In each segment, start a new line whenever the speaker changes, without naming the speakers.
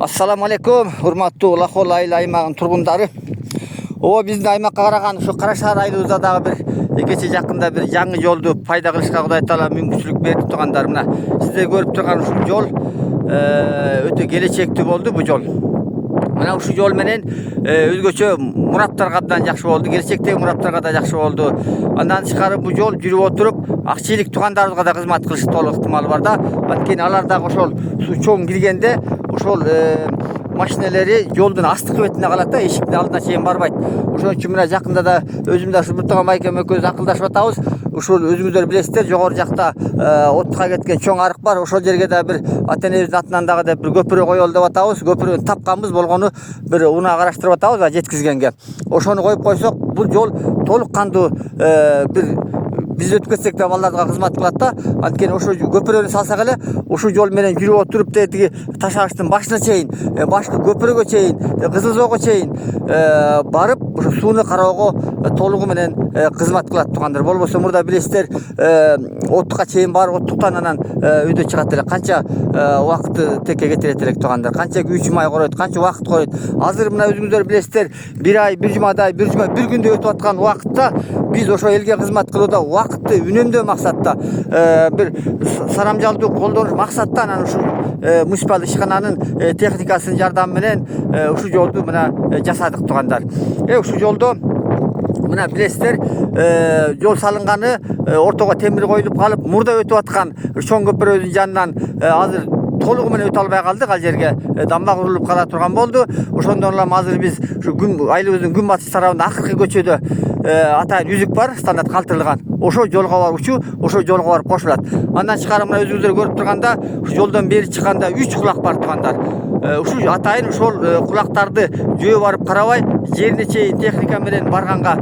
Assalamu alaikum, hurmatlı Ulaqol аймағының тұрғындары. Біздің аймаққа қараған şu Қарашар айылыбызда дағы bir кеше жақында bir жаңы жолды пайда қылышқа Құдай Таала мүмкіншілік берді тұрғандар. Мына сіздер көріп тұрған şu жол өте келешекті болды бұл жол. Мына şu жол менен өзгөчө мураттарга абдан жакшы болду, келечектеги мураттарга да жакшы болду. Андан тышкары бұл жол жүрүп отуруп акчилик туугандарыбызга да кызмат кылышы толук ыктымалы бар да. Анткени алар дагы ошол суу чоң киргенде ошол машиналери жолдун астыкы бетине калат да, эшиктин алдына чейин барбайт. Ошон үчүн мына жакында да өзүм да Нуртуган майкем экөөбүз акылдашып атабыз. Ушул өзүңүздөр билесиздер, жогору жакта отка кеткен чоң арык бар. Ошол жерге да бир ата-энебиздин атынан дагы деп бир көпүрө коелу деп атабыз. Көпүрөнү тапканбыз, болгону бир унаа караштырып атабыз жеткизгенге. Ошону коюп койсок, бул жол толук кандуу бир биз өтүп кетсек да балдарга кызмат кылат да. Анткени ошо көпүрөнү салсак эле ушул жол менен жүрүп отуруп тиги таш агачтын башына чейин, башкы көпүрөгө чейин, Кызыл Зоого чейин барып ошо сууну кароого толугу менен кызмат кылат тургандар. Болбосо мурда билесиздер, отка чейин барып оттуктан анан үйдө чыгат эле. Канча убакытты текке кетирет элек тургандар. Канча күйүүчү май коройт, канча убакыт коройт. Азыр мына өзүңүздөр билесиздер, бир ай, бир жумадай, бир күндө өтүп аткан убакытта биз ошо элге кызмат кылууда убакытты үнөмдөө максатта бир сарамжалдуу колдонуш максатта анан ушул муниципалдык ишкананын техникасынын жардамы менен ушул жолду мына жасадык тургандар. Ушул жолдо мына билесиздер, жол салынганы ортого темир коюлуп калып, мурда өтүп аткан чоң көпүрөнүн жанынан азыр толугу менен өтө албай калдык. Ал жерге дамбак урулуп кала турган болду. Ошондон улам азыр биз ушу айылыбыздын күн батыш тарабында акыркы көчөдө атайын үзүк бар, стандарт калтырылган. Ошо жолго баруучу ошо жолго барып кошулат. Андан тышкары мына өзүңүздөр көрүп турганда, ушу жолдон бери чыкканда 3 кулак бар тургандар. Ушул атайын ошол кулактарды жөө барып карабай, жерине чейин техника менен барганга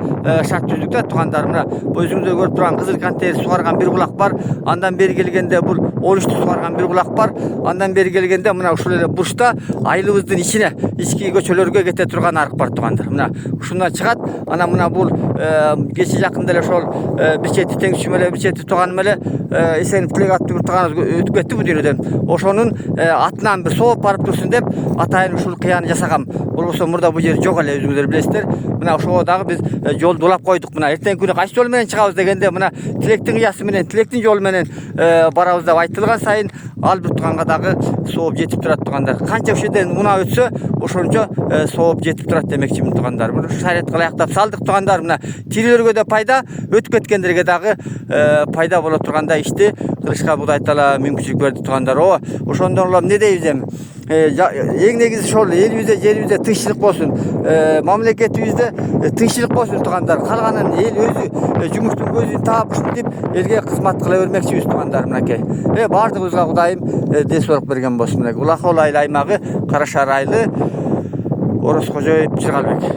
шарт түздүк да тургандар. Мына өзүңүздөр көрүп турган кызыл контейнер сугарган бир кулак бар. Андан бери келгенде бул 13 сугарган бир кулак бар. Андан бери келгенде мына ушул эле бурчта айылыбыздын ичине, ички көчөлөргө кете турган арык бар тургандар. Мына ушундан чыгат. Анан мына бул кече жакында эле ошол бир чети теңчү менен бир чети тууганым эле эсенип тилек аттуу турганыбыз өтүп кетти бул дүйнөдөн. Ошонун атынан бир сооп барып турсун деп атайын ушул кыяны жасагам. Болбосо мурда бул жер жок эле, өзүңүздөр билесиздер. Мына ошого дагы биз жолду улап койдук. Мына эртеңки күнү кайсы жол менен чыгабыз дегенде, мына тилектин кыясы менен, тилектин жолу менен барабыз деп айтылган сайын ал бир туганга дагы сооп жетип турат тургандар. Канча ушул жерден унаа өтсө, ошончо сооп жетип турат демекчимин тургандар. Мына ушу шариятка ылайыктап салдык тургандар. Мына тирилерге да пайда, өтүп кеткендерге дагы пайда боло тургандай ишти кылышка Кудай Таала мүмкүнчүлүк берди тургандар. Ошондон улам не дейбиз эми? Эң негизи ошол элибизде, жерибизде тынччылык болсун, мамлекетибизде тынччылык болсун тургандар. Калганын эл өзү жумуштун көзүн таап ушинтип элге кызмат кыла бермекчибиз тургандар. Мынакей баардыгыбызга Кудайым дес болуп берген болсун. Улақол аймагы Карашар айылы Орос Кожоев Жыргалбек.